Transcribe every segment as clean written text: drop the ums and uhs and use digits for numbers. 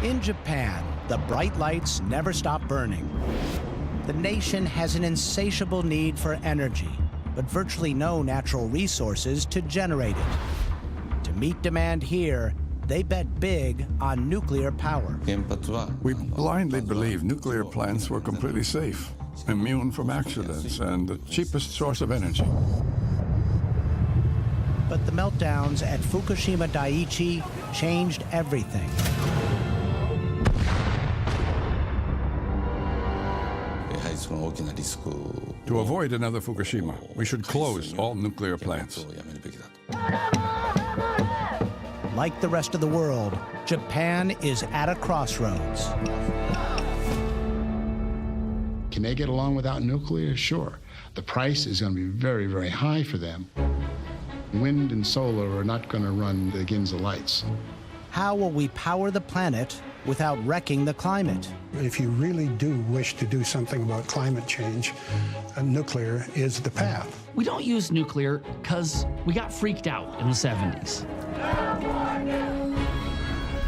In Japan, the bright lights never stop burning. The nation has an insatiable need for energy, but virtually no natural resources to generate it. To meet demand here, they bet big on nuclear power. We blindly believed nuclear plants were completely safe, immune from accidents, and the cheapest source of energy. But the meltdowns at Fukushima Daiichi changed everything. To avoid another Fukushima, we should close all nuclear plants. Like the rest of the world, Japan is at a crossroads. Can they get along without nuclear? Sure. The price is going to be very, very high for them. Wind and solar are not going to run the Ginza lights. How will we power the planet without wrecking the climate? If you really do wish to do something about climate change, nuclear is the path. We don't use nuclear because we got freaked out in the 70s.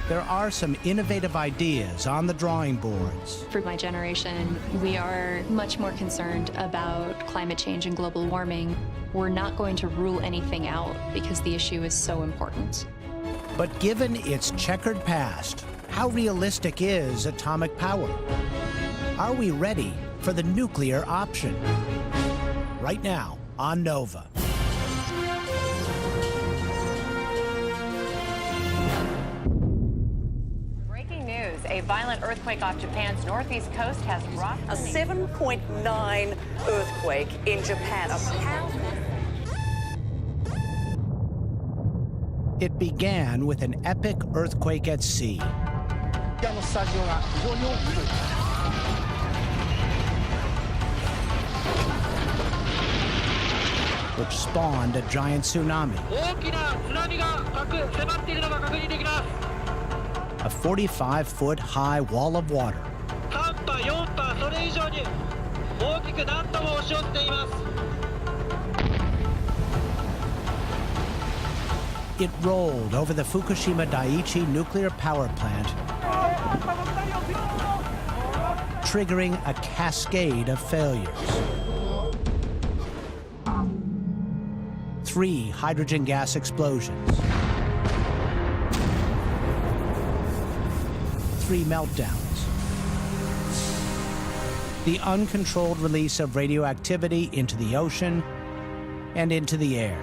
There are some innovative ideas on the drawing boards. For my generation, we are much more concerned about climate change and global warming. We're not going to rule anything out because the issue is so important. But given its checkered past, how realistic is atomic power? Are we ready for the nuclear option? Right now on Nova. Breaking news, a violent earthquake off Japan's northeast coast has rocked a 7.9 earthquake in Japan. It began with an epic earthquake at sea. Which spawned a giant tsunami. A 45-foot high wall of water. It rolled over the Fukushima Daiichi nuclear power plant, triggering a cascade of failures. 3 hydrogen gas explosions. 3 meltdowns. The uncontrolled release of radioactivity into the ocean and into the air.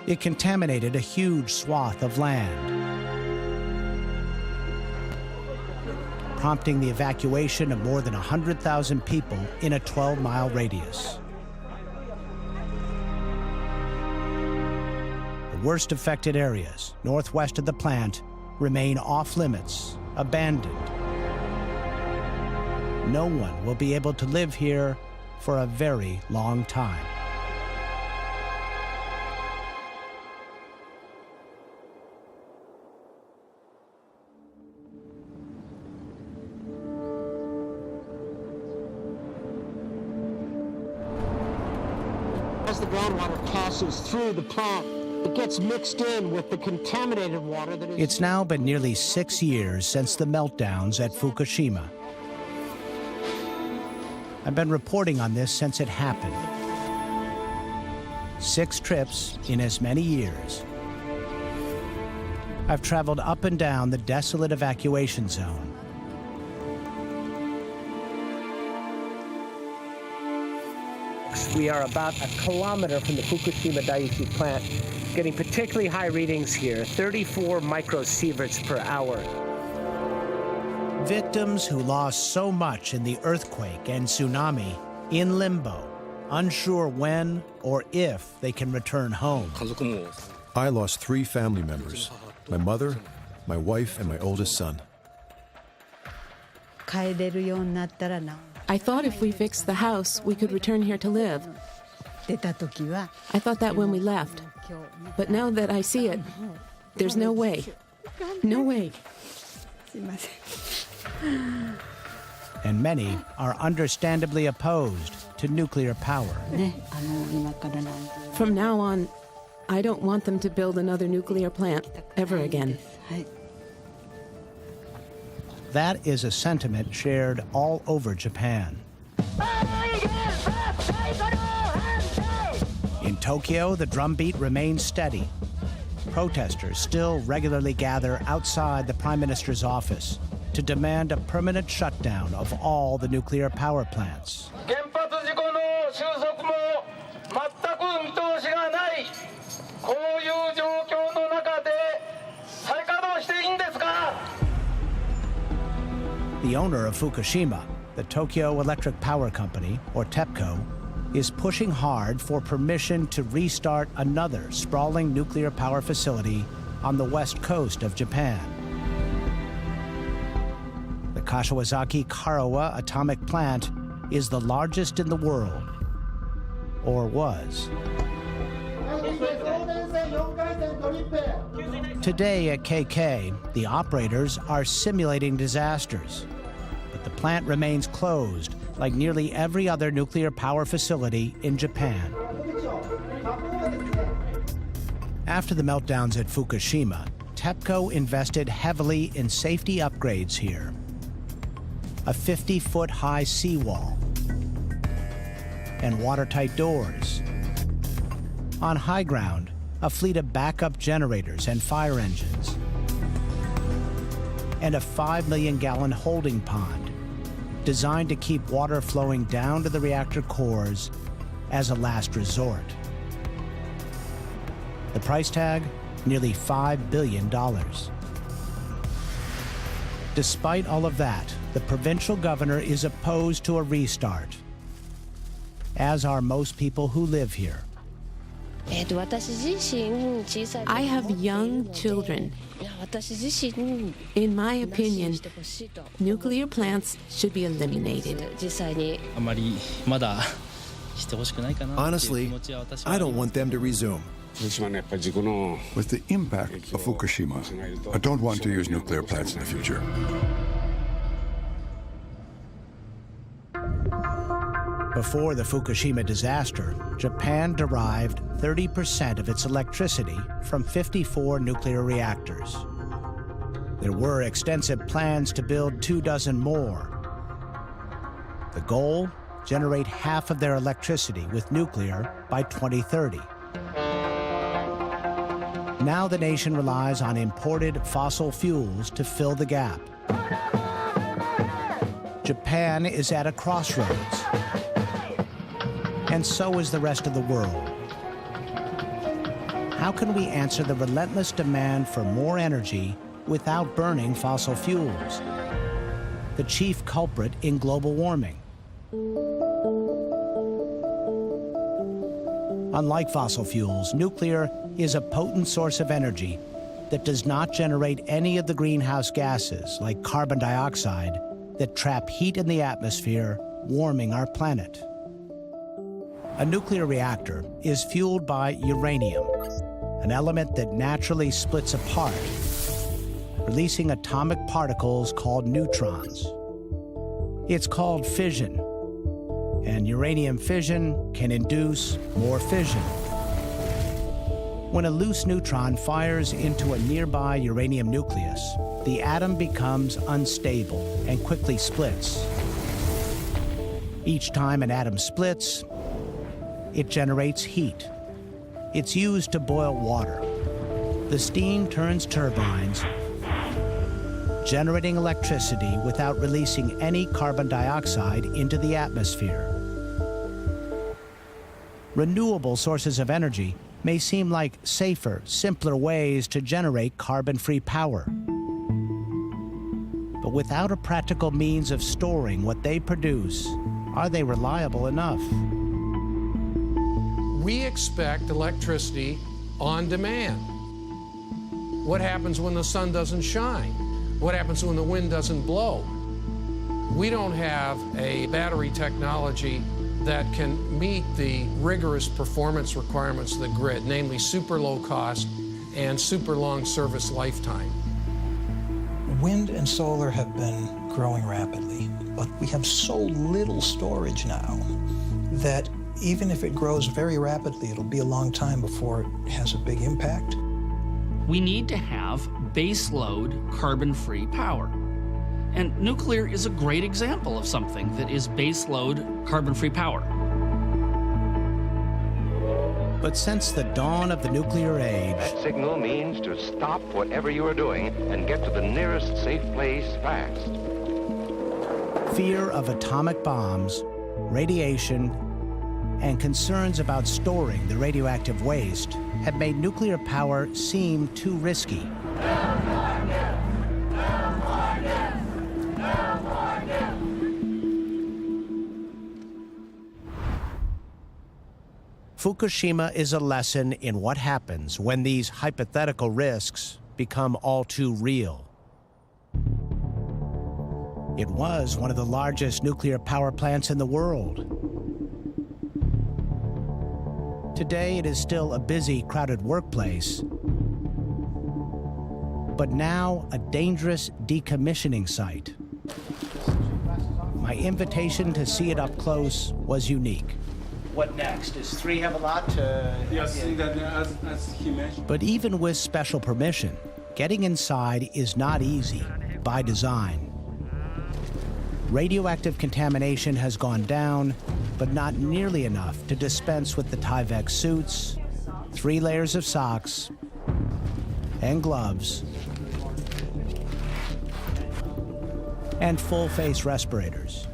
It contaminated a huge swath of land, prompting the evacuation of more than 100,000 people in a 12-mile radius. The worst affected areas, northwest of the plant, remain off-limits, abandoned. No one will be able to live here for a very long time. As the groundwater passes through the plant, it gets mixed in with the contaminated water that is... It's now been nearly 6 years since the meltdowns at Fukushima. I've been reporting on this since it happened. 6 trips in as many years. I've traveled up and down the desolate evacuation zone. We are about a kilometer from the Fukushima Daiichi plant, getting particularly high readings here, 34 microsieverts per hour. Victims who lost so much in the earthquake and tsunami in limbo, unsure when or if they can return home. I lost 3 family members, my mother, my wife, and my oldest son. I thought if we fixed the house, we could return here to live. I thought that when we left. But now that I see it, there's no way. No way. And many are understandably opposed to nuclear power. From now on, I don't want them to build another nuclear plant ever again. That is a sentiment shared all over Japan. In Tokyo, the drumbeat remains steady. Protesters still regularly gather outside the Prime Minister's office to demand a permanent shutdown of all the nuclear power plants. The owner of Fukushima, the Tokyo Electric Power Company, or TEPCO, is pushing hard for permission to restart another sprawling nuclear power facility on the west coast of Japan. The Kashiwazaki Karawa atomic plant is the largest in the world, or was. Today at KK, the operators are simulating disasters, but the plant remains closed like nearly every other nuclear power facility in Japan. After the meltdowns at Fukushima, TEPCO invested heavily in safety upgrades here. A 50-foot-high seawall and watertight doors. On high ground, a fleet of backup generators and fire engines, and a 5 million-gallon holding pond designed to keep water flowing down to the reactor cores as a last resort. The price tag, nearly $5 billion. Despite all of that, the provincial governor is opposed to a restart, as are most people who live here. I have young children. In my opinion, nuclear plants should be eliminated. Honestly, I don't want them to resume. With the impact of Fukushima, I don't want to use nuclear plants in the future. Before the Fukushima disaster, Japan derived 30% of its electricity from 54 nuclear reactors. There were extensive plans to build 24 more. The goal? Generate half of their electricity with nuclear by 2030. Now the nation relies on imported fossil fuels to fill the gap. Japan is at a crossroads. And so is the rest of the world. How can we answer the relentless demand for more energy without burning fossil fuels, the chief culprit in global warming? Unlike fossil fuels, nuclear is a potent source of energy that does not generate any of the greenhouse gases, like carbon dioxide, that trap heat in the atmosphere, warming our planet. A nuclear reactor is fueled by uranium, an element that naturally splits apart, releasing atomic particles called neutrons. It's called fission, and uranium fission can induce more fission. When a loose neutron fires into a nearby uranium nucleus, the atom becomes unstable and quickly splits. Each time an atom splits, it generates heat. It's used to boil water. The steam turns turbines, generating electricity without releasing any carbon dioxide into the atmosphere. Renewable sources of energy may seem like safer, simpler ways to generate carbon-free power. But without a practical means of storing what they produce, are they reliable enough? We expect electricity on demand. What happens when the sun doesn't shine? What happens when the wind doesn't blow? We don't have a battery technology that can meet the rigorous performance requirements of the grid, namely super low cost and super long service lifetime. Wind and solar have been growing rapidly, but we have so little storage now that even if it grows very rapidly, it'll be a long time before it has a big impact. We need to have baseload carbon-free power. And nuclear is a great example of something that is baseload carbon-free power. But since the dawn of the nuclear age, that signal means to stop whatever you are doing and get to the nearest safe place fast. Fear of atomic bombs, radiation, and concerns about storing the radioactive waste have made nuclear power seem too risky. Fukushima is a lesson in what happens when these hypothetical risks become all too real. It was one of the largest nuclear power plants in the world. Today, it is still a busy, crowded workplace, but now a dangerous decommissioning site. My invitation to see it up close was unique. What next? Does 3 have a lot to... Yes, as he mentioned. But even with special permission, getting inside is not easy by design. Radioactive contamination has gone down, but not nearly enough to dispense with the Tyvek suits, 3 layers of socks, and gloves, and full-face respirators.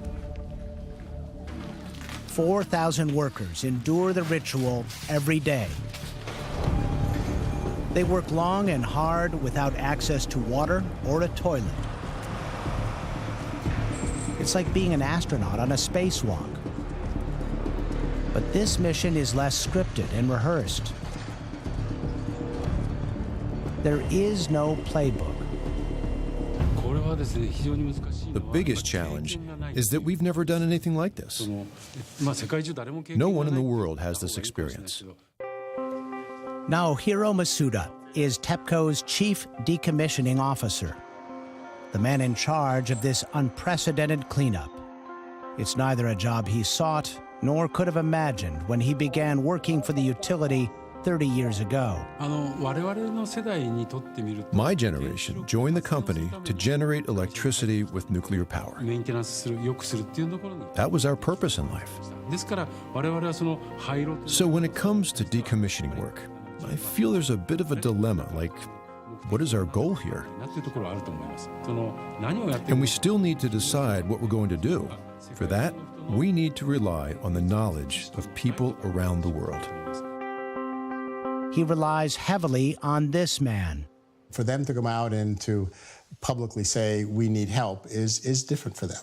4,000 workers endure the ritual every day. They work long and hard without access to water or a toilet. It's like being an astronaut on a spacewalk. But this mission is less scripted and rehearsed. There is no playbook. The biggest challenge is that we've never done anything like this. No one in the world has this experience. Naohiro Masuda is TEPCO's chief decommissioning officer, the man in charge of this unprecedented cleanup. It's neither a job he sought nor could have imagined when he began working for the utility 30 years ago. My generation joined the company to generate electricity with nuclear power. That was our purpose in life. So when it comes to decommissioning work, I feel there's a bit of a dilemma, like, what is our goal here? And we still need to decide what we're going to do. For that, we need to rely on the knowledge of people around the world. He relies heavily on this man. For them to come out and to publicly say we need help is different for them.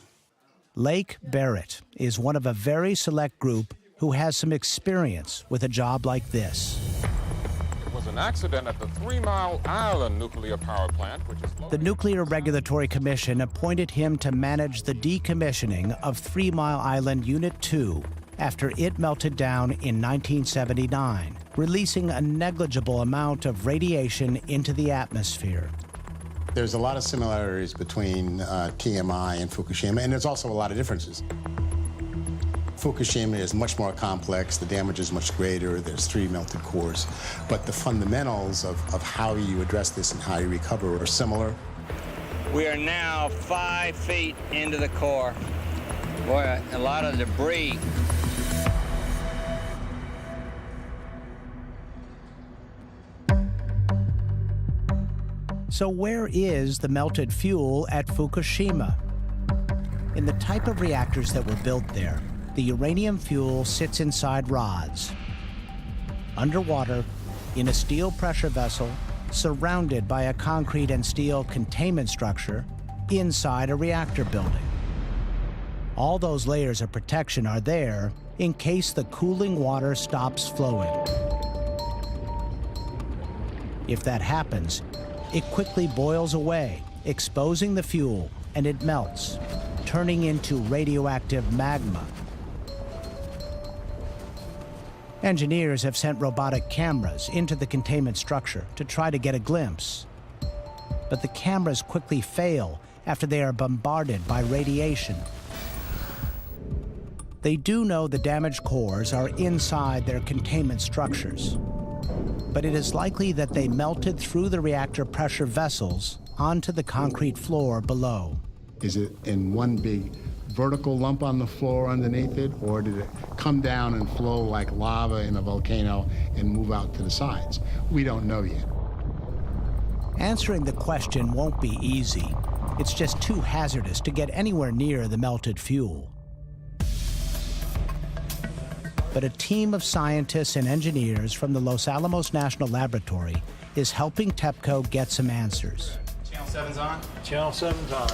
Lake Barrett is one of a very select group who has some experience with a job like this. It was an accident at the 3 Mile Island nuclear power plant, which is The Nuclear Regulatory Commission appointed him to manage the decommissioning of 3 Mile Island Unit 2 after it melted down in 1979, releasing a negligible amount of radiation into the atmosphere. There's a lot of similarities between TMI and Fukushima, and there's also a lot of differences. Fukushima is much more complex, the damage is much greater, there's 3 melted cores, but the fundamentals of how you address this and how you recover are similar. We are now 5 feet into the core. Boy, a lot of debris. So where is the melted fuel at Fukushima? In the type of reactors that were built there, the uranium fuel sits inside rods, underwater, in a steel pressure vessel, surrounded by a concrete and steel containment structure inside a reactor building. All those layers of protection are there in case the cooling water stops flowing. If that happens, it quickly boils away, exposing the fuel, and it melts, turning into radioactive magma. Engineers have sent robotic cameras into the containment structure to try to get a glimpse. But the cameras quickly fail after they are bombarded by radiation. They do know the damaged cores are inside their containment structures, but it is likely that they melted through the reactor pressure vessels onto the concrete floor below. Is it in one big vertical lump on the floor underneath it, or did it come down and flow like lava in a volcano and move out to the sides? We don't know yet. Answering the question won't be easy. It's just too hazardous to get anywhere near the melted fuel. But a team of scientists and engineers from the Los Alamos National Laboratory is helping TEPCO get some answers. Channel 7's on. Channel 7's on.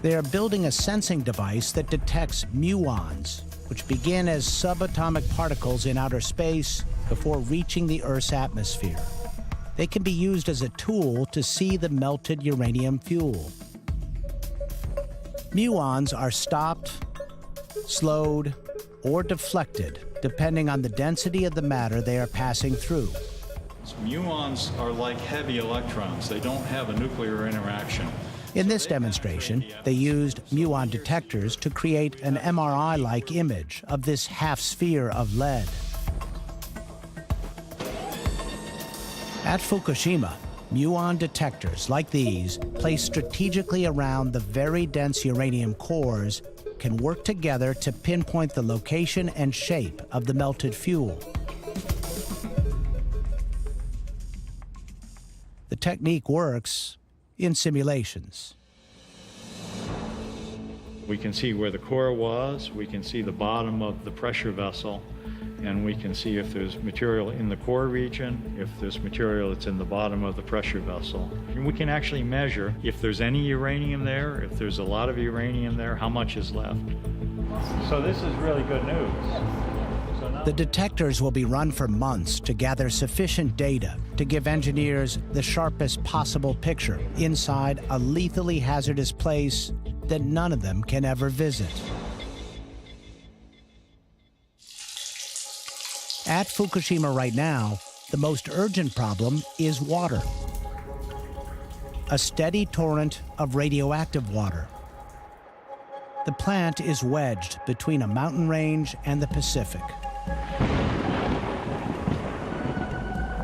They are building a sensing device that detects muons, which begin as subatomic particles in outer space before reaching the Earth's atmosphere. They can be used as a tool to see the melted uranium fuel. Muons are stopped, slowed, or deflected, depending on the density of the matter they are passing through. Muons are like heavy electrons. They don't have a nuclear interaction. In this demonstration, they used muon detectors to create an MRI-like image of this half-sphere of lead. At Fukushima, muon detectors like these, placed strategically around the very dense uranium cores, can work together to pinpoint the location and shape of the melted fuel. The technique works in simulations. We can see where the core was, we can see the bottom of the pressure vessel, and we can see if there's material in the core region, if there's material that's in the bottom of the pressure vessel. And we can actually measure if there's any uranium there, if there's a lot of uranium there, how much is left. So this is really good news. The detectors will be run for months to gather sufficient data to give engineers the sharpest possible picture inside a lethally hazardous place that none of them can ever visit. At Fukushima right now, the most urgent problem is water. A steady torrent of radioactive water. The plant is wedged between a mountain range and the Pacific.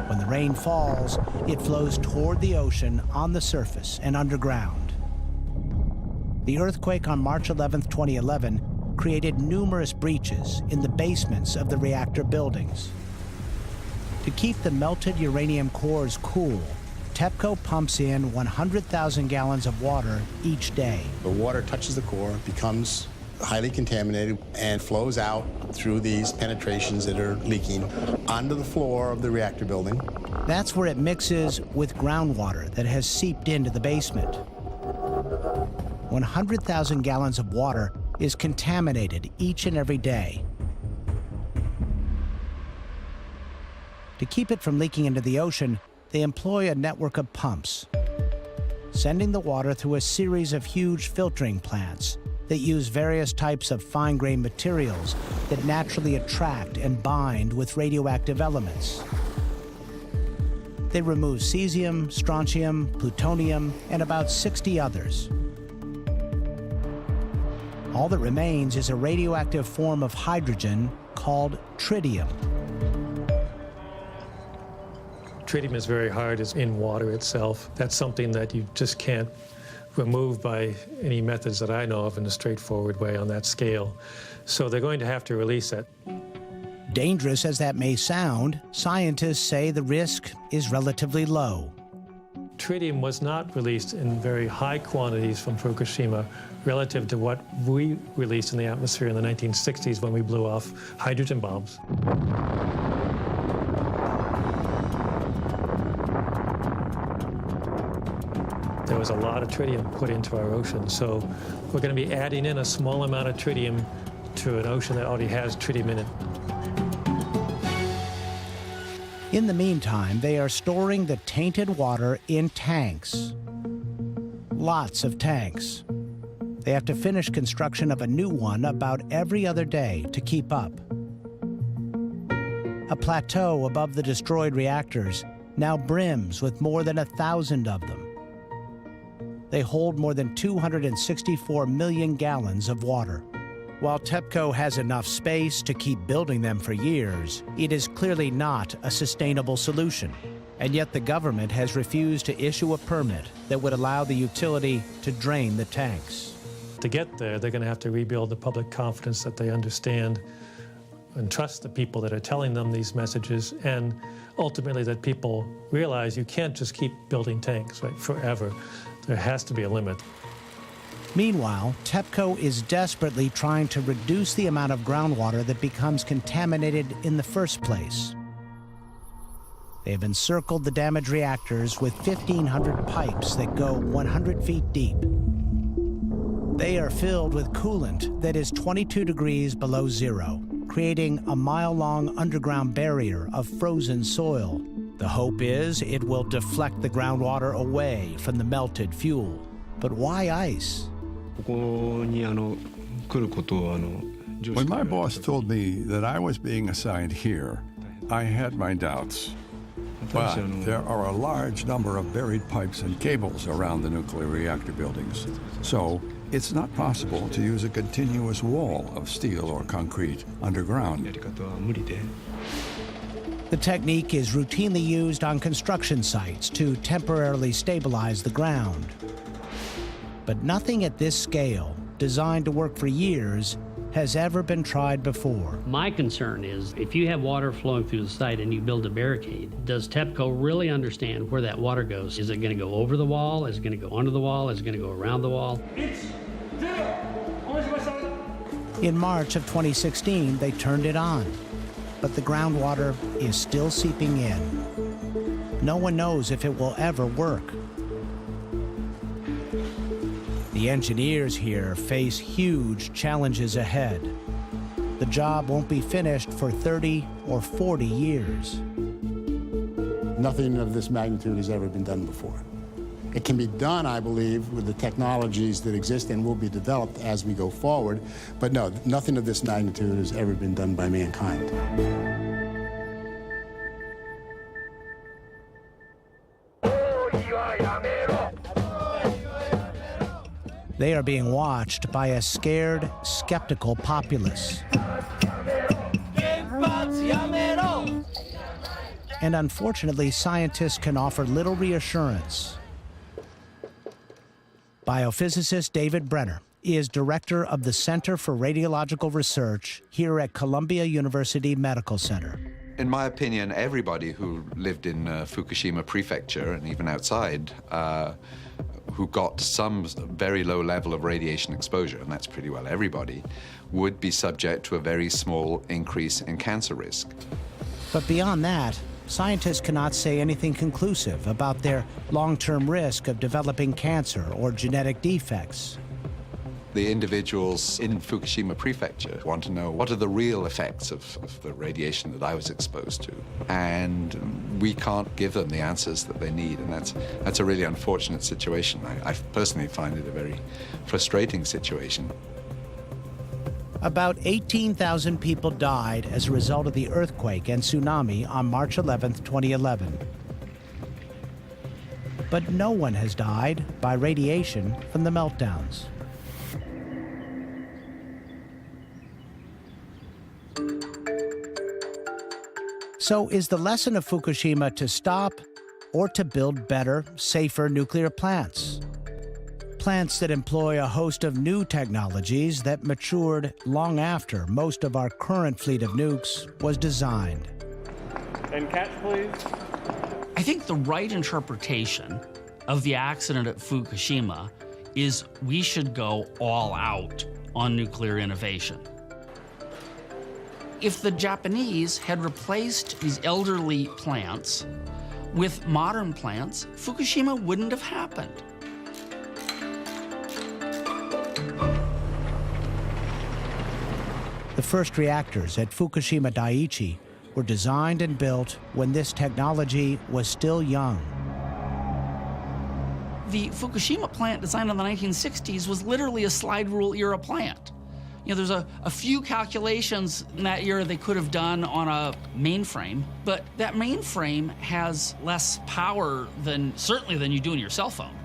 When the rain falls, it flows toward the ocean on the surface and underground. The earthquake on March 11, 2011, created numerous breaches in the basements of the reactor buildings. To keep the melted uranium cores cool, TEPCO pumps in 100,000 gallons of water each day. The water touches the core, becomes highly contaminated, and flows out through these penetrations that are leaking onto the floor of the reactor building. That's where it mixes with groundwater that has seeped into the basement. 100,000 gallons of water is contaminated each and every day. To keep it from leaking into the ocean, they employ a network of pumps, sending the water through a series of huge filtering plants that use various types of fine-grained materials that naturally attract and bind with radioactive elements. They remove cesium, strontium, plutonium, and about 60 others. All that remains is a radioactive form of hydrogen called tritium. Tritium is very hard in water itself. That's something that you just can't remove by any methods that I know of in a straightforward way on that scale. So they're going to have to release it. Dangerous as that may sound, scientists say the risk is relatively low. Tritium was not released in very high quantities from Fukushima relative to what we released in the atmosphere in the 1960s when we blew off hydrogen bombs. There was a lot of tritium put into our ocean, so we're going to be adding in a small amount of tritium to an ocean that already has tritium in it. In the meantime, they are storing the tainted water in tanks. Lots of tanks. They have to finish construction of a new one about every other day to keep up. A plateau above the destroyed reactors now brims with more than 1,000 of them. They hold more than 264 million gallons of water. While TEPCO has enough space to keep building them for years, it is clearly not a sustainable solution. And yet the government has refused to issue a permit that would allow the utility to drain the tanks. To get there, they're going to have to rebuild the public confidence that they understand and trust the people that are telling them these messages, and ultimately that people realize you can't just keep building tanks, right, forever. There has to be a limit. Meanwhile, TEPCO is desperately trying to reduce the amount of groundwater that becomes contaminated in the first place. They have encircled the damaged reactors with 1,500 pipes that go 100 feet deep. They are filled with coolant that is 22 degrees below zero, creating a mile-long underground barrier of frozen soil. The hope is it will deflect the groundwater away from the melted fuel. But why ice? When my boss told me that I was being assigned here, I had my doubts. But there are a large number of buried pipes and cables around the nuclear reactor buildings. So it's not possible to use a continuous wall of steel or concrete underground. The technique is routinely used on construction sites to temporarily stabilize the ground. But nothing at this scale, designed to work for years, has ever been tried before. My concern is if you have water flowing through the site and you build a barricade, does TEPCO really understand where that water goes? Is it going to go over the wall? Is it going to go under the wall? Is it going to go around the wall? In March of 2016, they turned it on, but the groundwater is still seeping in. No one knows if it will ever work. The engineers here face huge challenges ahead. The job won't be finished for 30 or 40 years. Nothing of this magnitude has ever been done before. It can be done, I believe, with the technologies that exist and will be developed as we go forward. But no, nothing of this magnitude has ever been done by mankind. They are being watched by a scared, skeptical populace. And unfortunately, scientists can offer little reassurance. Biophysicist David Brenner is director of the Center for Radiological Research here at Columbia University Medical Center. In my opinion, everybody who lived in Fukushima Prefecture and even outside who got some very low level of radiation exposure, and that's pretty well everybody, would be subject to a very small increase in cancer risk. But beyond that, scientists cannot say anything conclusive about their long-term risk of developing cancer or genetic defects. The individuals in Fukushima Prefecture want to know what are the real effects of the radiation that I was exposed to. And we can't give them the answers that they need, and that's a really unfortunate situation. I personally find it a very frustrating situation. About 18,000 people died as a result of the earthquake and tsunami on March 11, 2011. But no one has died by radiation from the meltdowns. So is the lesson of Fukushima to stop or to build better, safer nuclear plants? Plants that employ a host of new technologies that matured long after most of our current fleet of nukes was designed. And catch, please. I think the right interpretation of the accident at Fukushima is we should go all out on nuclear innovation. If the Japanese had replaced these elderly plants with modern plants, Fukushima wouldn't have happened. The first reactors at Fukushima Daiichi were designed and built when this technology was still young. The Fukushima plant designed in the 1960s was literally a slide rule era plant. You know, there's a few calculations in that year they could have done on a mainframe, but that mainframe has less power certainly than you do in your cell phone.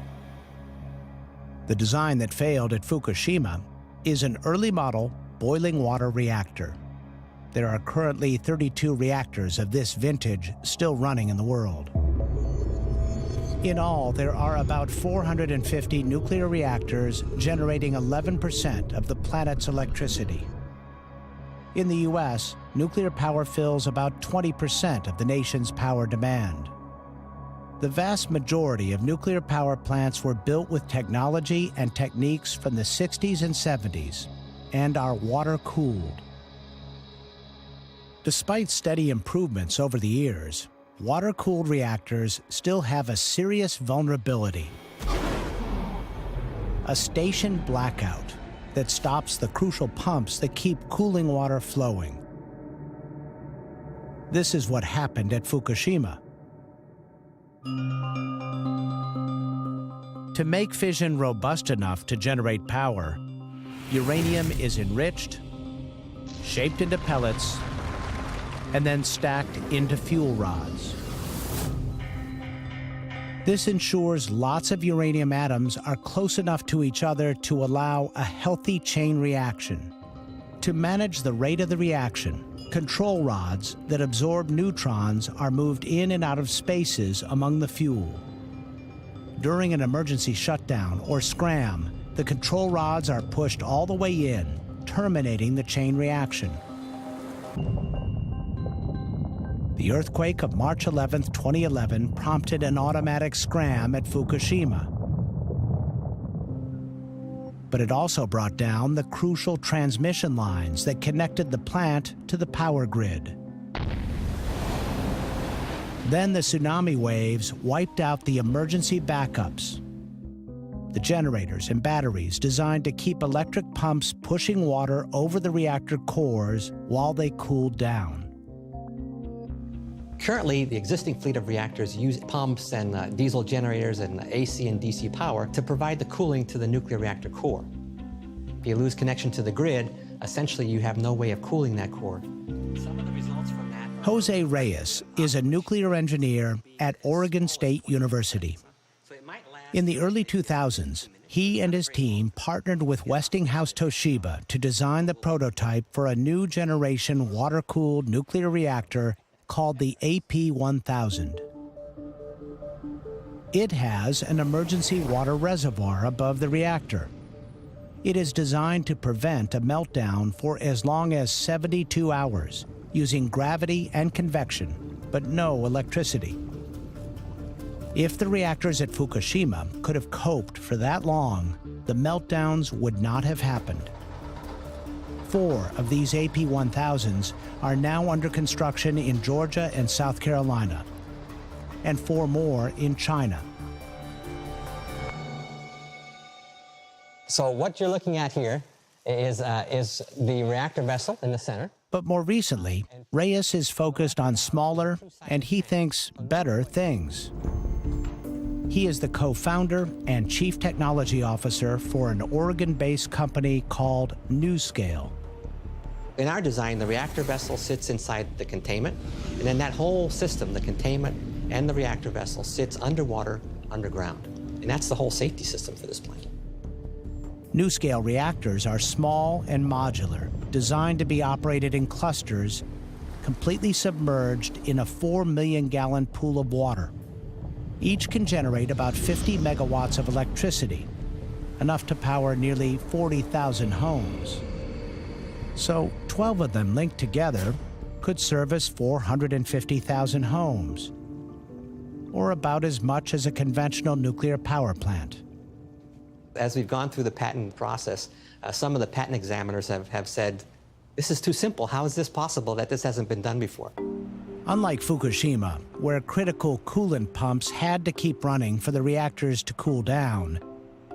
The design that failed at Fukushima is an early model boiling water reactor. There are currently 32 reactors of this vintage still running in the world. In all, there are about 450 nuclear reactors generating 11% of the planet's electricity. In the U.S., nuclear power fills about 20% of the nation's power demand. The vast majority of nuclear power plants were built with technology and techniques from the 60s and 70s and are water-cooled. Despite steady improvements over the years, water-cooled reactors still have a serious vulnerability: a station blackout that stops the crucial pumps that keep cooling water flowing. This is what happened at Fukushima. To make fission robust enough to generate power, uranium is enriched, shaped into pellets, and then stacked into fuel rods. This ensures lots of uranium atoms are close enough to each other to allow a healthy chain reaction. To manage the rate of the reaction, control rods that absorb neutrons are moved in and out of spaces among the fuel. During an emergency shutdown or scram, the control rods are pushed all the way in, terminating the chain reaction. The earthquake of March 11, 2011 prompted an automatic scram at Fukushima. But it also brought down the crucial transmission lines that connected the plant to the power grid. Then the tsunami waves wiped out the emergency backups, the generators and batteries designed to keep electric pumps pushing water over the reactor cores while they cooled down. Currently, the existing fleet of reactors use pumps and diesel generators and AC and DC power to provide the cooling to the nuclear reactor core. If you lose connection to the grid, essentially you have no way of cooling that core. Some of the results from that... Jose Reyes is a nuclear engineer at Oregon State University. In the early 2000s, he and his team partnered with Westinghouse Toshiba to design the prototype for a new generation water-cooled nuclear reactor called the AP1000. It has an emergency water reservoir above the reactor. It is designed to prevent a meltdown for as long as 72 hours, using gravity and convection, but no electricity. If the reactors at Fukushima could have coped for that long, the meltdowns would not have happened. 4 of these AP1000s are now under construction in Georgia and South Carolina, and 4 more in China. So what you're looking at here is the reactor vessel in the center. But more recently, Reyes is focused on smaller, and he thinks better things. He is the co-founder and chief technology officer for an Oregon-based company called NuScale. In our design, the reactor vessel sits inside the containment, and then that whole system, the containment and the reactor vessel, sits underwater, underground. And that's the whole safety system for this plant. NuScale reactors are small and modular, designed to be operated in clusters, completely submerged in a 4 million-gallon pool of water. Each can generate about 50 megawatts of electricity, enough to power nearly 40,000 homes. So 12 of them linked together could service 450,000 homes, or about as much as a conventional nuclear power plant. As we've gone through the patent process, some of the patent examiners have said, this is too simple. How is this possible that this hasn't been done before? Unlike Fukushima, where critical coolant pumps had to keep running for the reactors to cool down,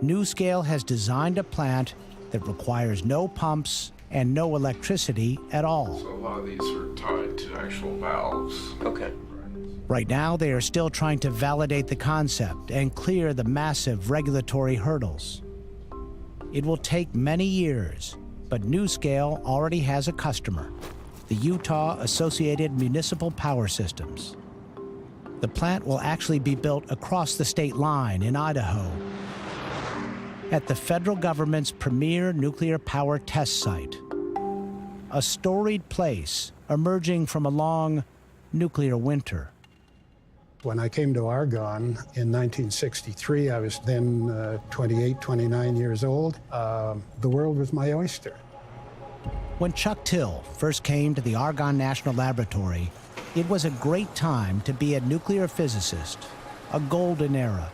NuScale has designed a plant that requires no pumps and no electricity at all. So a lot of these are tied to actual valves. Okay. Right now, they are still trying to validate the concept and clear the massive regulatory hurdles. It will take many years, but NuScale already has a customer, the Utah Associated Municipal Power Systems. The plant will actually be built across the state line in Idaho, at the federal government's premier nuclear power test site. a storied place emerging from a long nuclear winter. When I came to Argonne in 1963, I was then 28, 29 years old. The world was my oyster. When Chuck Till first came to the Argonne National Laboratory, it was a great time to be a nuclear physicist, a golden era.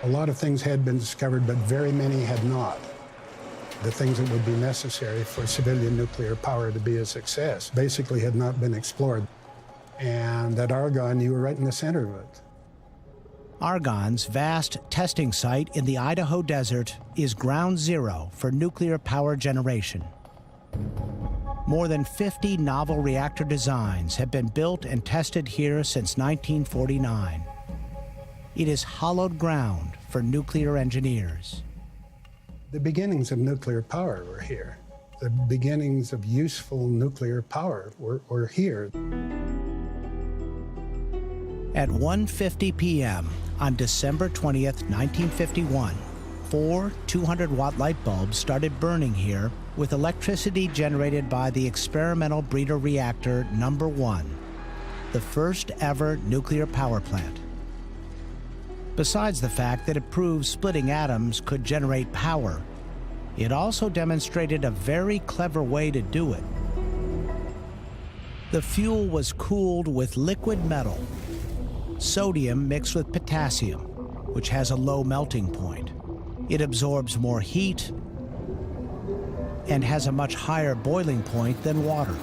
A lot of things had been discovered, but very many had not. The things that would be necessary for civilian nuclear power to be a success basically had not been explored. And at Argonne, you were right in the center of it. Argonne's vast testing site in the Idaho desert is ground zero for nuclear power generation. More than 50 novel reactor designs have been built and tested here since 1949. It is hallowed ground for nuclear engineers. The beginnings of nuclear power were here. The beginnings of useful nuclear power were here. At 1:50 p.m. on December 20th, 1951, 4 200-watt light bulbs started burning here with electricity generated by the experimental breeder reactor number 1, the first ever nuclear power plant. Besides the fact that it proved splitting atoms could generate power, it also demonstrated a very clever way to do it. The fuel was cooled with liquid metal, sodium mixed with potassium, which has a low melting point. It absorbs more heat and has a much higher boiling point than water.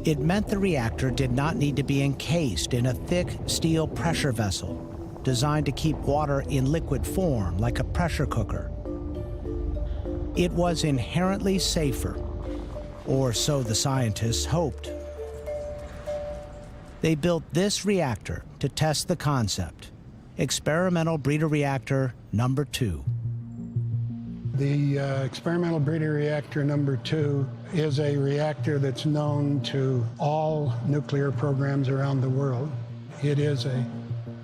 It meant the reactor did not need to be encased in a thick steel pressure vessel designed to keep water in liquid form like a pressure cooker. It was inherently safer, or so the scientists hoped. They built this reactor to test the concept, experimental breeder reactor number 2. The experimental breeder reactor number 2 is a reactor that's known to all nuclear programs around the world. It is a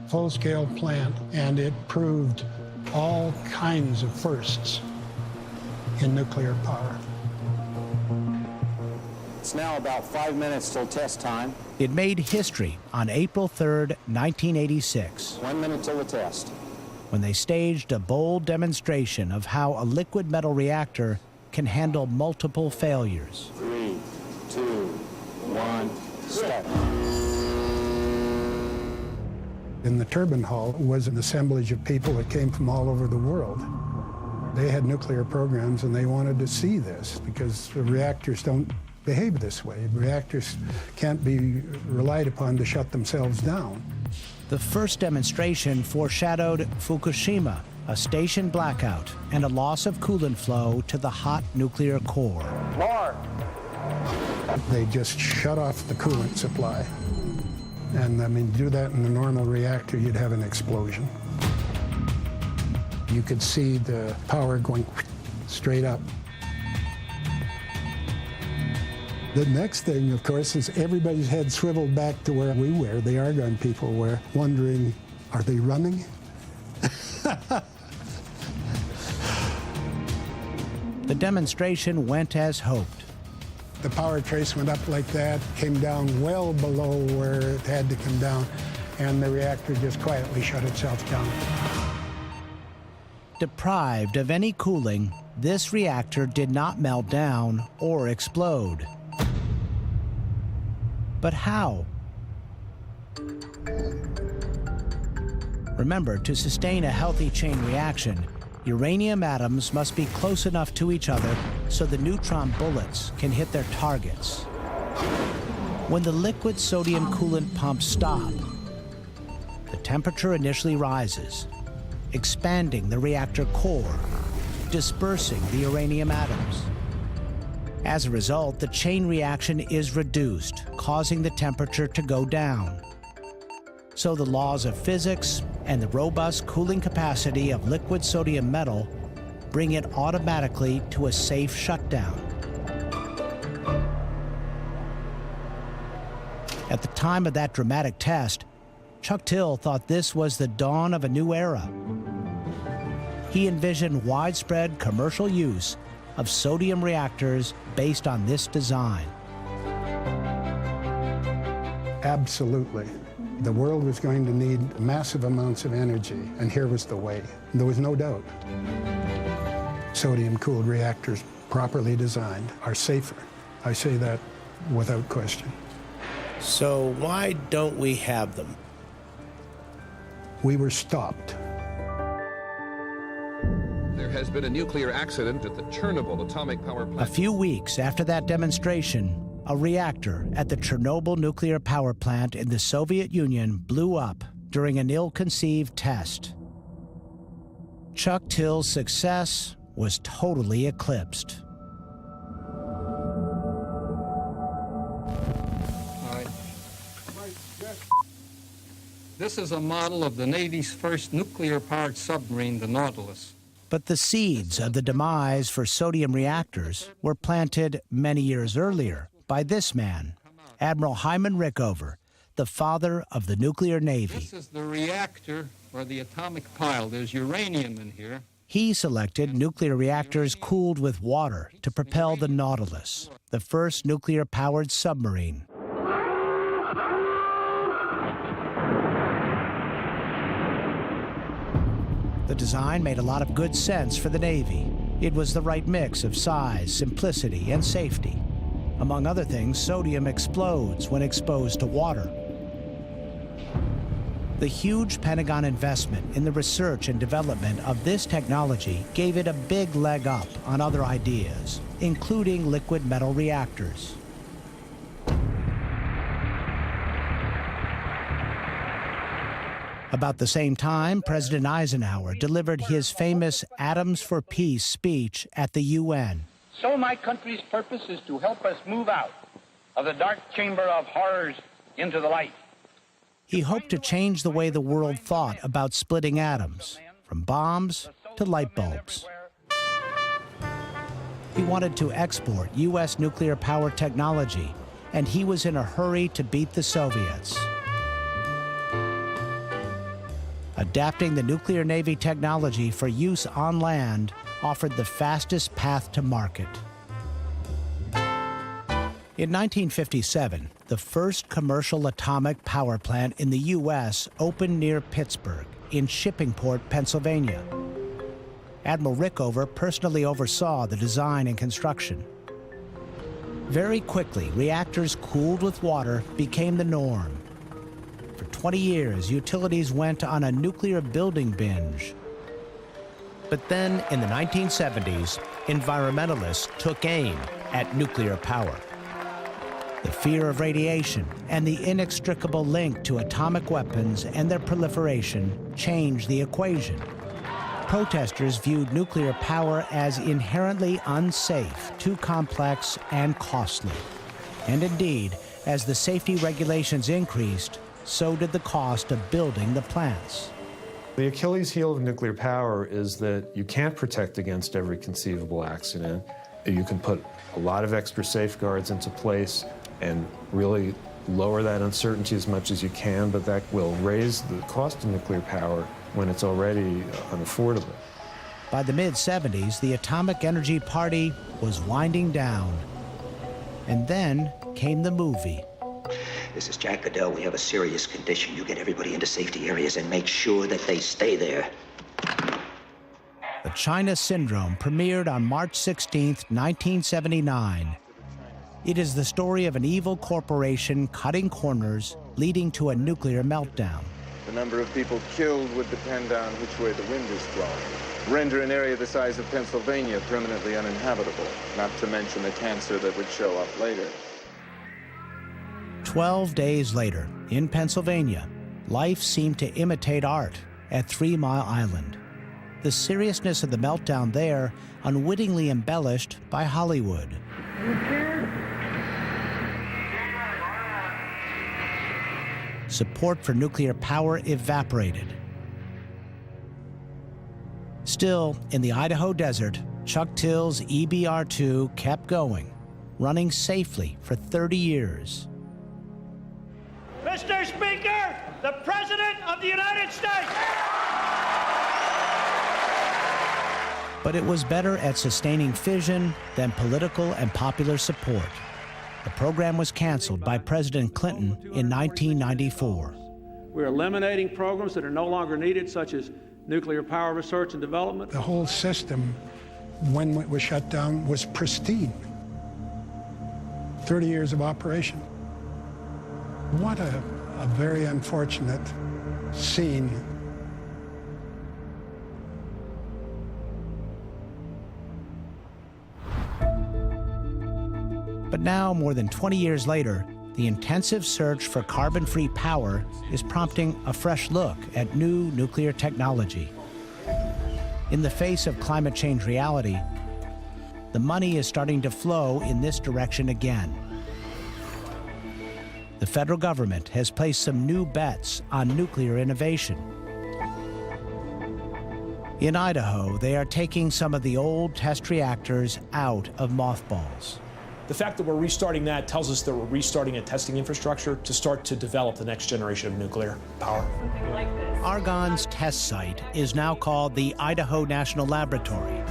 full-scale plant, and it proved all kinds of firsts in nuclear power. It's now about 5 minutes till test time. It made history on April 3rd, 1986. 1 minute till the test. When they staged a bold demonstration of how a liquid metal reactor can handle multiple failures. 3, 2, 1, start. In the turbine hall was an assemblage of people that came from all over the world. They had nuclear programs and they wanted to see this because the reactors don't behave this way. Reactors can't be relied upon to shut themselves down. The first demonstration foreshadowed Fukushima, a station blackout and a loss of coolant flow to the hot nuclear core. Mark! They just shut off the coolant supply. And I mean, do that in a normal reactor, you'd have an explosion. You could see the power going straight up. The next thing, of course, is everybody's head swiveled back to where we were, the Argonne people were, wondering, are they running? The demonstration went as hoped. The power trace went up like that, came down well below where it had to come down, and the reactor just quietly shut itself down. Deprived of any cooling, this reactor did not melt down or explode. But how? Remember, to sustain a healthy chain reaction, uranium atoms must be close enough to each other so the neutron bullets can hit their targets. When the liquid sodium coolant pumps stop, the temperature initially rises, expanding the reactor core, dispersing the uranium atoms. As a result, the chain reaction is reduced, causing the temperature to go down. So the laws of physics and the robust cooling capacity of liquid sodium metal bring it automatically to a safe shutdown. At the time of that dramatic test, Chuck Till thought this was the dawn of a new era. He envisioned widespread commercial use of sodium reactors based on this design. Absolutely. The world was going to need massive amounts of energy, and here was the way. There was no doubt. Sodium-cooled reactors, properly designed, are safer. I say that without question. So why don't we have them? We were stopped. There has been a nuclear accident at the Chernobyl atomic power plant. A few weeks after that demonstration, a reactor at the Chernobyl nuclear power plant in the Soviet Union blew up during an ill-conceived test. Chuck Till's success was totally eclipsed. This is a model of the Navy's first nuclear-powered submarine, the Nautilus. But the seeds of the demise for sodium reactors were planted many years earlier by this man, Admiral Hyman Rickover, the father of the nuclear navy. This is the reactor or the atomic pile. There's uranium in here. He selected nuclear reactors cooled with water to propel the Nautilus, the first nuclear-powered submarine. The design made a lot of good sense for the Navy. It was the right mix of size, simplicity, and safety. Among other things, sodium explodes when exposed to water. The huge Pentagon investment in the research and development of this technology gave it a big leg up on other ideas, including liquid metal reactors. About the same time, President Eisenhower delivered his famous Atoms for Peace speech at the UN. So my country's purpose is to help us move out of the dark chamber of horrors into the light. He hoped to change the way the world thought about splitting atoms, from bombs to light bulbs. He wanted to export U.S. nuclear power technology, and he was in a hurry to beat the Soviets. Adapting the nuclear Navy technology for use on land offered the fastest path to market. In 1957, the first commercial atomic power plant in the U.S. opened near Pittsburgh, in Shippingport, Pennsylvania. Admiral Rickover personally oversaw the design and construction. Very quickly, reactors cooled with water became the norm. For 20 years, utilities went on a nuclear building binge. But then, in the 1970s, environmentalists took aim at nuclear power. The fear of radiation and the inextricable link to atomic weapons and their proliferation changed the equation. Protesters viewed nuclear power as inherently unsafe, too complex, and costly. And indeed, as the safety regulations increased, so did the cost of building the plants. The Achilles heel of nuclear power is that you can't protect against every conceivable accident. You can put a lot of extra safeguards into place and really lower that uncertainty as much as you can, but that will raise the cost of nuclear power when it's already unaffordable. By the mid-70s, the Atomic Energy Party was winding down. And then came the movie. This is Jack Goodell. We have a serious condition. You get everybody into safety areas and make sure that they stay there. The China Syndrome premiered on March 16, 1979. It is the story of an evil corporation cutting corners, leading to a nuclear meltdown. The number of people killed would depend on which way the wind is blowing. Render an area the size of Pennsylvania permanently uninhabitable, not to mention the cancer that would show up later. 12 days later, in Pennsylvania, life seemed to imitate art at 3 Mile Island. The seriousness of the meltdown there unwittingly embellished by Hollywood. Support for nuclear power evaporated. Still, in the Idaho desert, Chuck Till's EBR-2 kept going, running safely for 30 years. Mr. Speaker, the President of the United States! But it was better at sustaining fission than political and popular support. The program was canceled by President Clinton in 1994. We're eliminating programs that are no longer needed, such as nuclear power research and development. The whole system, when it was shut down, was pristine. 30 years of operation. What a very unfortunate scene. But now, more than 20 years later, the intensive search for carbon-free power is prompting a fresh look at new nuclear technology. In the face of climate change reality, the money is starting to flow in this direction again. The federal government has placed some new bets on nuclear innovation. In Idaho, they are taking some of the old test reactors out of mothballs. The fact that we're restarting that tells us that we're restarting a testing infrastructure to start to develop the next generation of nuclear power. Something like this. Argonne's test site is now called the Idaho National Laboratory.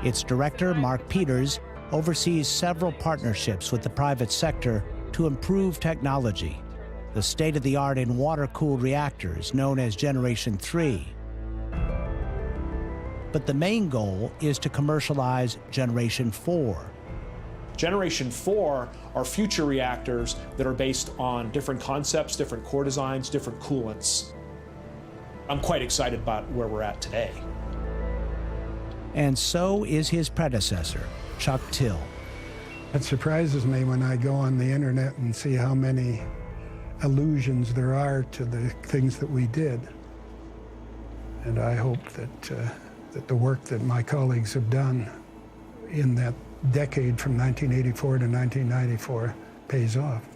Its director, Mark Peters, oversees several partnerships with the private sector to improve technology, the state-of-the-art in water-cooled reactors known as Generation 3. But the main goal is to commercialize Generation 4. Generation 4 are future reactors that are based on different concepts, different core designs, different coolants. I'm quite excited about where we're at today. And so is his predecessor, Chuck Till. It surprises me when I go on the internet and see how many allusions there are to the things that we did. And I hope that the work that my colleagues have done in that decade from 1984 to 1994 pays off.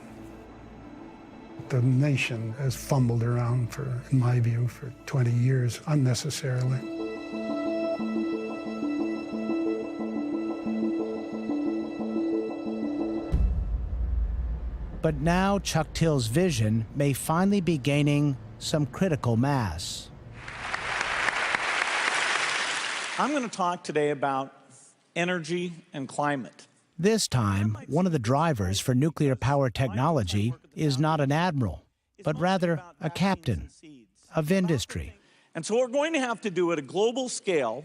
The nation has fumbled around in my view, for 20 years unnecessarily. But now Chuck Till's vision may finally be gaining some critical mass. I'm going to talk today about energy and climate. This time, one of the drivers for nuclear power technology is not an admiral, but rather a captain of industry. And so what we're going to have to do at a global scale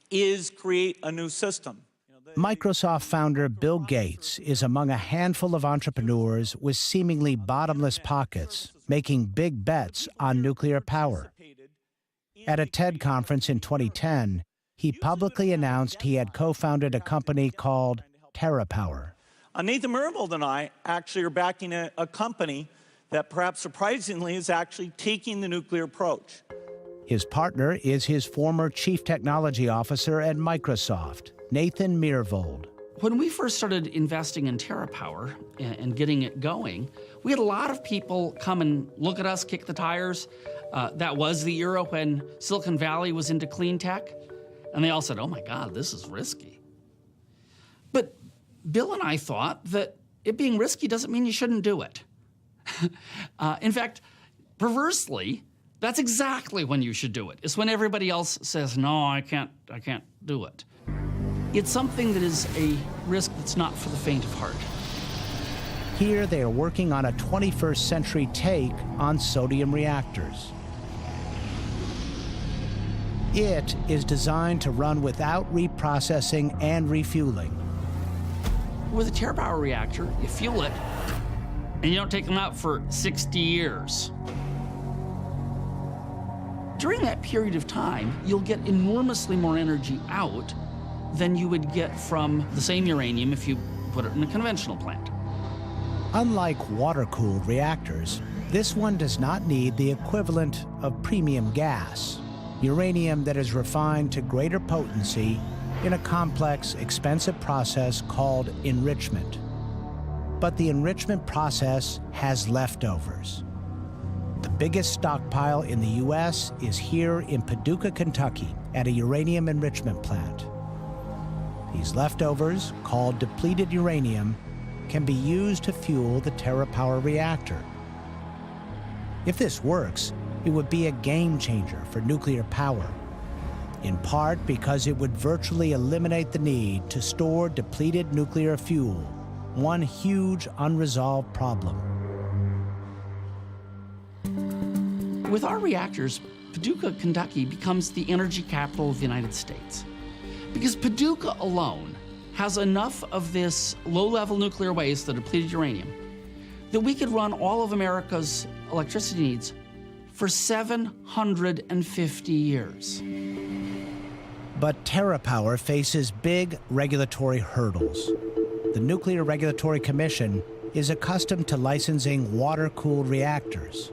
is create a new system. Microsoft founder Bill Gates is among a handful of entrepreneurs with seemingly bottomless pockets, making big bets on nuclear power. At a TED conference in 2010, he publicly announced he had co-founded a company called TerraPower. Nathan Myhrvold and I actually are backing a company that perhaps surprisingly is actually taking the nuclear approach. His partner is his former chief technology officer at Microsoft, Nathan Myhrvold. When we first started investing in TerraPower and getting it going, we had a lot of people come and look at us, kick the tires. That was the era when Silicon Valley was into clean tech. And they all said, oh my God, this is risky. But Bill and I thought that it being risky doesn't mean you shouldn't do it. In fact, perversely, that's exactly when you should do it. It's when everybody else says, no, I can't do it. It's something that is a risk that's not for the faint of heart. Here they are working on a 21st century take on sodium reactors. It is designed to run without reprocessing and refueling. With a TerraPower reactor, you fuel it, and you don't take them out for 60 years. During that period of time, you'll get enormously more energy out than you would get from the same uranium if you put it in a conventional plant. Unlike water-cooled reactors, this one does not need the equivalent of premium gas, uranium that is refined to greater potency in a complex, expensive process called enrichment. But the enrichment process has leftovers. The biggest stockpile in the U.S. is here in Paducah, Kentucky, at a uranium enrichment plant. These leftovers, called depleted uranium, can be used to fuel the TerraPower reactor. If this works, it would be a game changer for nuclear power. in part because it would virtually eliminate the need to store depleted nuclear fuel, one huge unresolved problem. With our reactors, Paducah, Kentucky becomes the energy capital of the United States. Because Paducah alone has enough of this low-level nuclear waste, the depleted uranium, that we could run all of America's electricity needs for 750 years. But TerraPower faces big regulatory hurdles. The Nuclear Regulatory Commission is accustomed to licensing water-cooled reactors.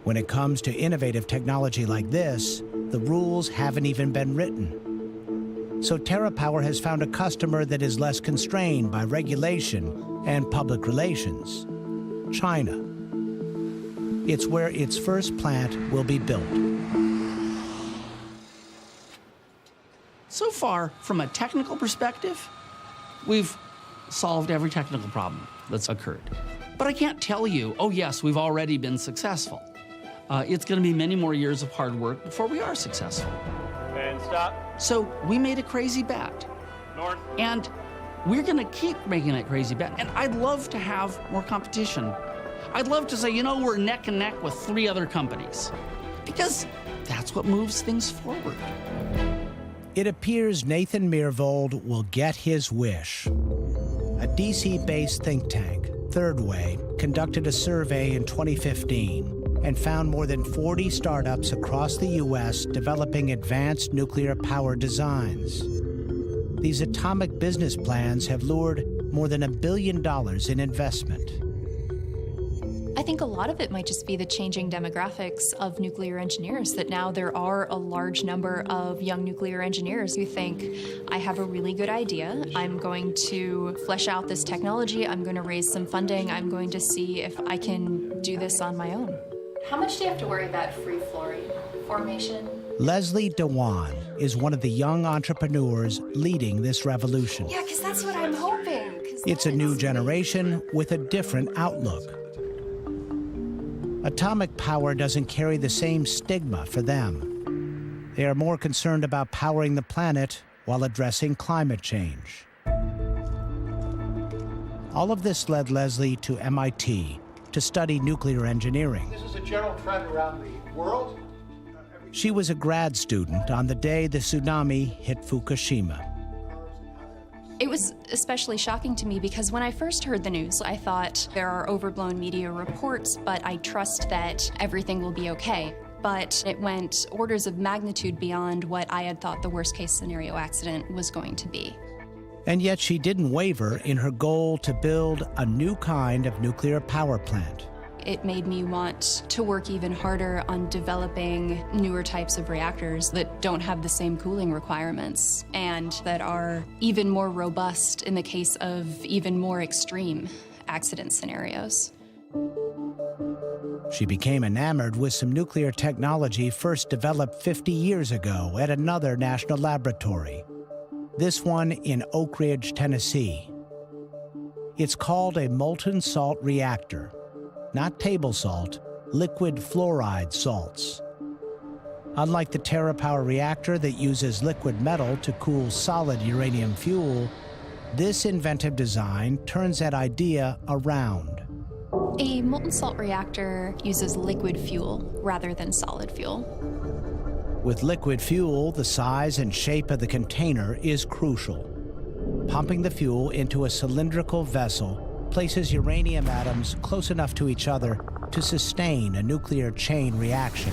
When it comes to innovative technology like this, the rules haven't even been written. So TerraPower has found a customer that is less constrained by regulation and public relations: China. It's where its first plant will be built. So far, from a technical perspective, we've solved every technical problem that's occurred. But I can't tell you, oh yes, we've already been successful. It's going to be many more years of hard work before we are successful. And stop. So we made a crazy bet. North. And we're going to keep making that crazy bet. And I'd love to have more competition. I'd love to say, you know, we're neck and neck with 3 other companies, because that's what moves things forward. It appears Nathan Myhrvold will get his wish. A DC-based think tank, Third Way, conducted a survey in 2015 and found more than 40 startups across the U.S. developing advanced nuclear power designs. These atomic business plans have lured more than $1 billion in investment. I think a lot of it might just be the changing demographics of nuclear engineers, that now there are a large number of young nuclear engineers who think, I have a really good idea, I'm going to flesh out this technology, I'm going to raise some funding, I'm going to see if I can do this on my own. How much do you have to worry about free fluorine formation? Leslie Dewan is one of the young entrepreneurs leading this revolution. Yeah, because that's what I'm hoping. It's a new generation with a different outlook. Atomic power doesn't carry the same stigma for them. They are more concerned about powering the planet while addressing climate change. All of this led Leslie to MIT to study nuclear engineering. This is a general trend around the world. She was a grad student on the day the tsunami hit Fukushima. It was especially shocking to me because when I first heard the news, I thought there are overblown media reports, but I trust that everything will be okay. But it went orders of magnitude beyond what I had thought the worst-case scenario accident was going to be. And yet she didn't waver in her goal to build a new kind of nuclear power plant. It made me want to work even harder on developing newer types of reactors that don't have the same cooling requirements and that are even more robust in the case of even more extreme accident scenarios. She became enamored with some nuclear technology first developed 50 years ago at another national laboratory, this one in Oak Ridge, Tennessee. It's called a molten salt reactor. Not table salt, liquid fluoride salts. Unlike the TerraPower reactor that uses liquid metal to cool solid uranium fuel, this inventive design turns that idea around. A molten salt reactor uses liquid fuel rather than solid fuel. With liquid fuel, the size and shape of the container is crucial. Pumping the fuel into a cylindrical vessel places uranium atoms close enough to each other to sustain a nuclear chain reaction.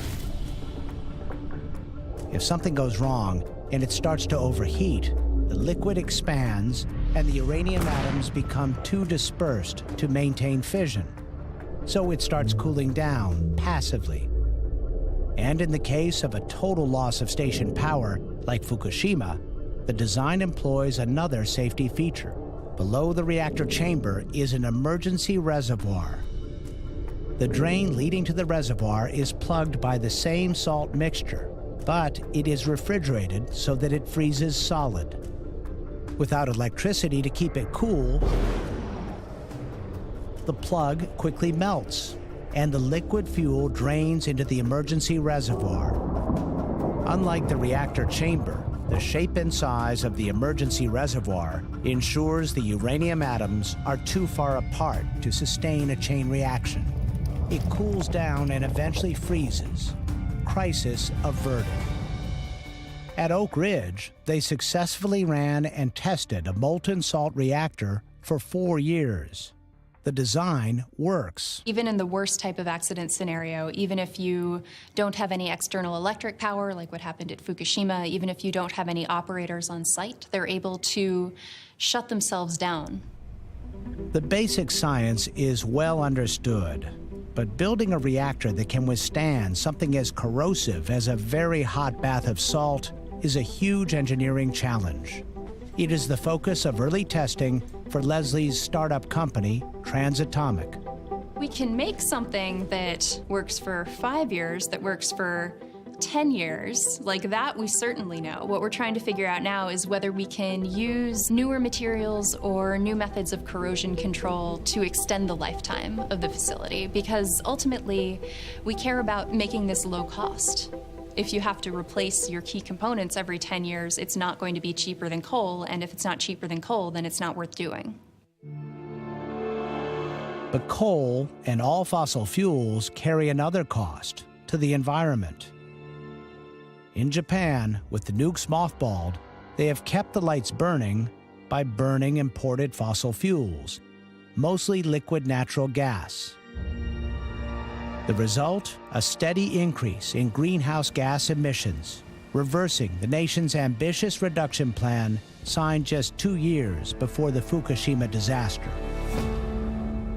If something goes wrong and it starts to overheat, the liquid expands and the uranium atoms become too dispersed to maintain fission. So it starts cooling down passively. And in the case of a total loss of station power, like Fukushima, the design employs another safety feature. Below the reactor chamber is an emergency reservoir. The drain leading to the reservoir is plugged by the same salt mixture, but it is refrigerated so that it freezes solid. Without electricity to keep it cool, the plug quickly melts, and the liquid fuel drains into the emergency reservoir. Unlike the reactor chamber, the shape and size of the emergency reservoir ensures the uranium atoms are too far apart to sustain a chain reaction. It cools down and eventually freezes. Crisis averted. At Oak Ridge, they successfully ran and tested a molten salt reactor for 4 years. The design works. Even in the worst type of accident scenario, even if you don't have any external electric power, like what happened at Fukushima, even if you don't have any operators on site, they're able to shut themselves down. The basic science is well understood, but building a reactor that can withstand something as corrosive as a very hot bath of salt is a huge engineering challenge. It is the focus of early testing for Leslie's startup company, Transatomic. We can make something that works for 5 years, that works for 10 years. Like that, we certainly know. What we're trying to figure out now is whether we can use newer materials or new methods of corrosion control to extend the lifetime of the facility, because ultimately, we care about making this low cost. If you have to replace your key components every 10 years, it's not going to be cheaper than coal, and if it's not cheaper than coal, then it's not worth doing. But coal and all fossil fuels carry another cost to the environment. In Japan, with the nukes mothballed, they have kept the lights burning by burning imported fossil fuels, mostly liquid natural gas. The result? A steady increase in greenhouse gas emissions, reversing the nation's ambitious reduction plan signed just 2 years before the Fukushima disaster.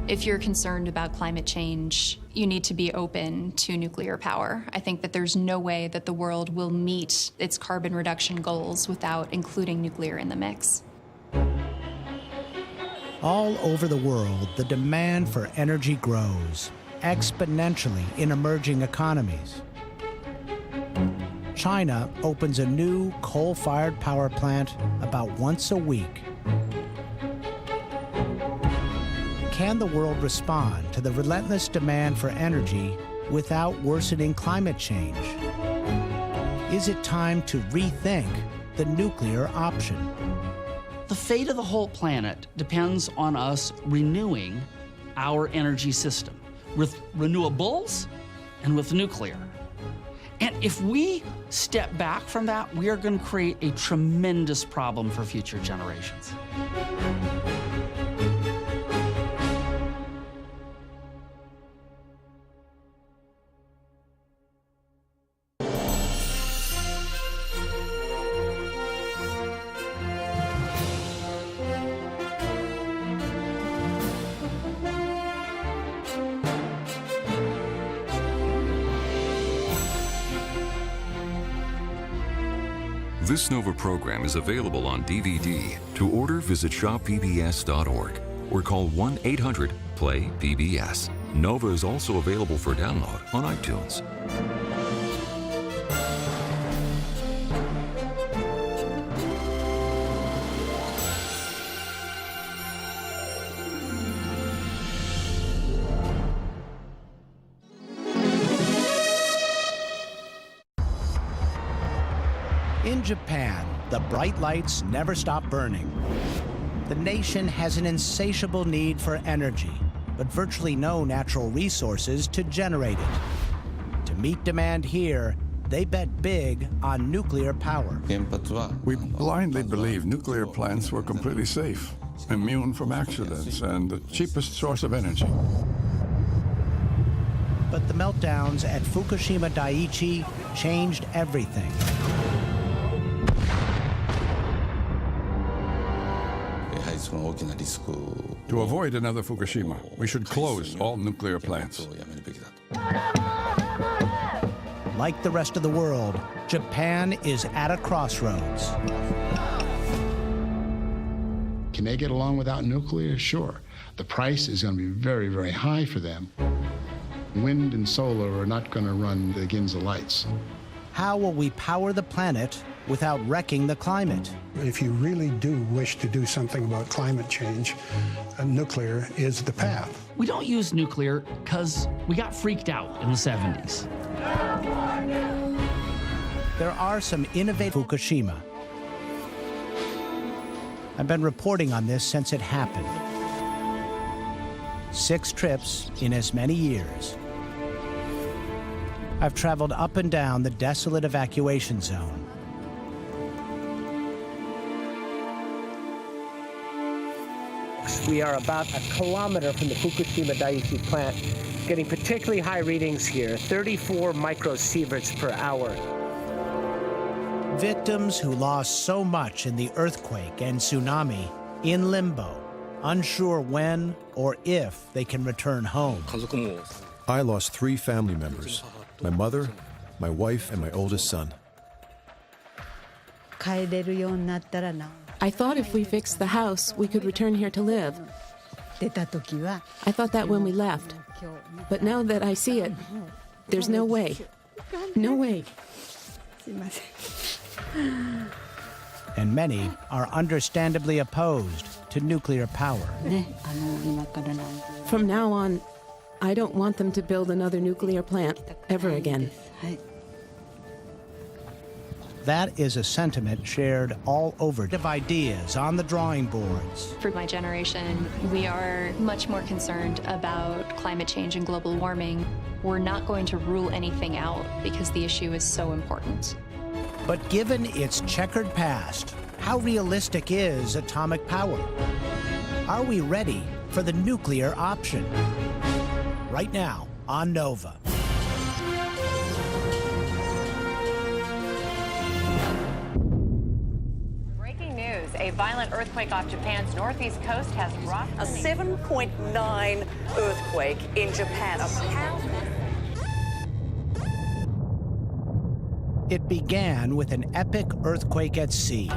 If you're concerned about climate change, you need to be open to nuclear power. I think that there's no way that the world will meet its carbon reduction goals without including nuclear in the mix. All over the world, the demand for energy grows exponentially in emerging economies. China opens a new coal-fired power plant about once a week. Can the world respond to the relentless demand for energy without worsening climate change? Is it time to rethink the nuclear option? The fate of the whole planet depends on us renewing our energy system with renewables and with nuclear. And if we step back from that, we are going to create a tremendous problem for future generations. This NOVA program is available on DVD. To order, visit shoppbs.org or call 1-800-PLAY-PBS. NOVA is also available for download on iTunes. In Japan, the bright lights never stop burning. The nation has an insatiable need for energy, but virtually no natural resources to generate it. To meet demand here, they bet big on nuclear power. We blindly believed nuclear plants were completely safe, immune from accidents, and the cheapest source of energy. But the meltdowns at Fukushima Daiichi changed everything. To avoid another Fukushima, we should close all nuclear plants. Like the rest of the world, Japan is at a crossroads. Can they get along without nuclear? Sure. The price is going to be very, very high for them. Wind and solar are not going to run the Ginza lights. How will we power the planet without wrecking the climate? If you really do wish to do something about climate change, nuclear is the path. We don't use nuclear because we got freaked out in the 70s. there are some innovative Fukushima. I've been reporting on this since it happened. 6 trips in as many years. I've traveled up and down the desolate evacuation zone. We are about a kilometer from the Fukushima Daiichi plant, getting particularly high readings here, 34 microsieverts per hour. Victims who lost so much in the earthquake and tsunami in limbo, unsure when or if they can return home. I lost 3 family members, my mother, my wife, and my oldest son. I thought if we fixed the house, we could return here to live. I thought that when we left. But now that I see it, there's no way. No way. And many are understandably opposed to nuclear power. From now on, I don't want them to build another nuclear plant ever again. That is a sentiment shared all over. Ideas on the drawing boards. For my generation, we are much more concerned about climate change and global warming. We're not going to rule anything out because the issue is so important. But given its checkered past, how realistic is atomic power? Are we ready for the nuclear option? Right now on Nova. A violent earthquake off Japan's northeast coast has rocked a 7.9 earthquake in Japan. It began with an epic earthquake at sea.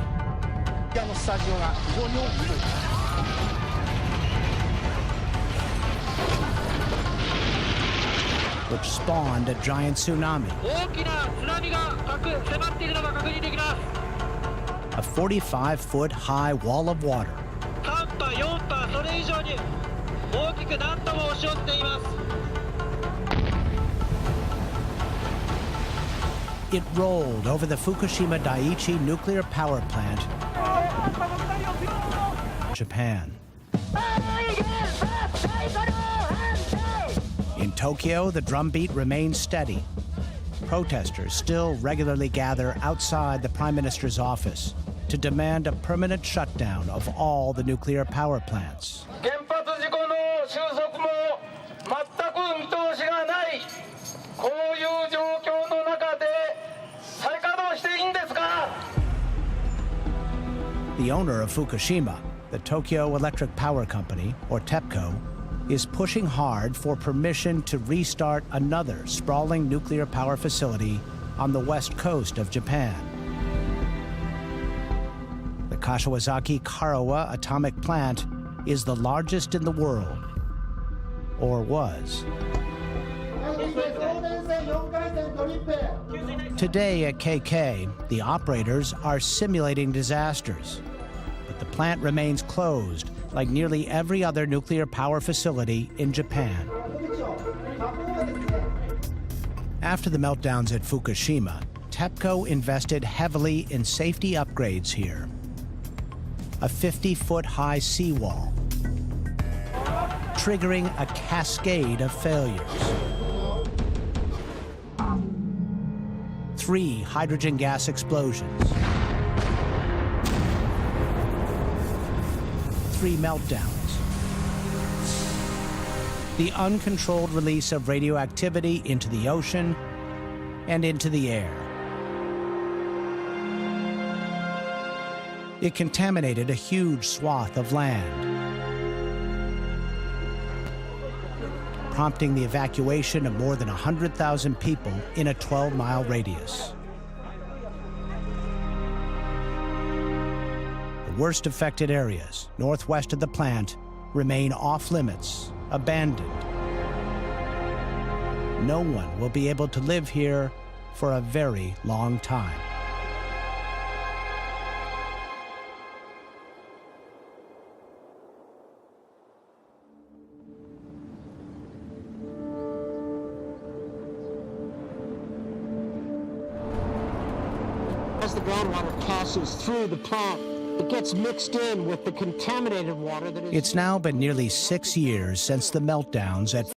Which spawned a giant tsunami. A 45-foot high wall of water. It rolled over the Fukushima Daiichi nuclear power plant, Japan. In Tokyo, the drumbeat remains steady. Protesters still regularly gather outside the Prime Minister's office to demand a permanent shutdown of all the nuclear power plants. The owner of Fukushima, the Tokyo Electric Power Company, or TEPCO, is pushing hard for permission to restart another sprawling nuclear power facility on the west coast of Japan. The Kashiwazaki Karawa atomic plant is the largest in the world, or was. Today at KK, the operators are simulating disasters, but the plant remains closed like nearly every other nuclear power facility in Japan. After the meltdowns at Fukushima, TEPCO invested heavily in safety upgrades here. A 50-foot high seawall, triggering a cascade of failures. 3 hydrogen gas explosions. 3 meltdowns. The uncontrolled release of radioactivity into the ocean and into the air. It contaminated a huge swath of land, prompting the evacuation of more than 100,000 people in a 12-mile radius. The worst affected areas, northwest of the plant, remain off-limits, abandoned. No one will be able to live here for a very long time. the groundwater passes through the plant, it gets mixed in with the contaminated water that is... It's now been nearly 6 years since the meltdowns at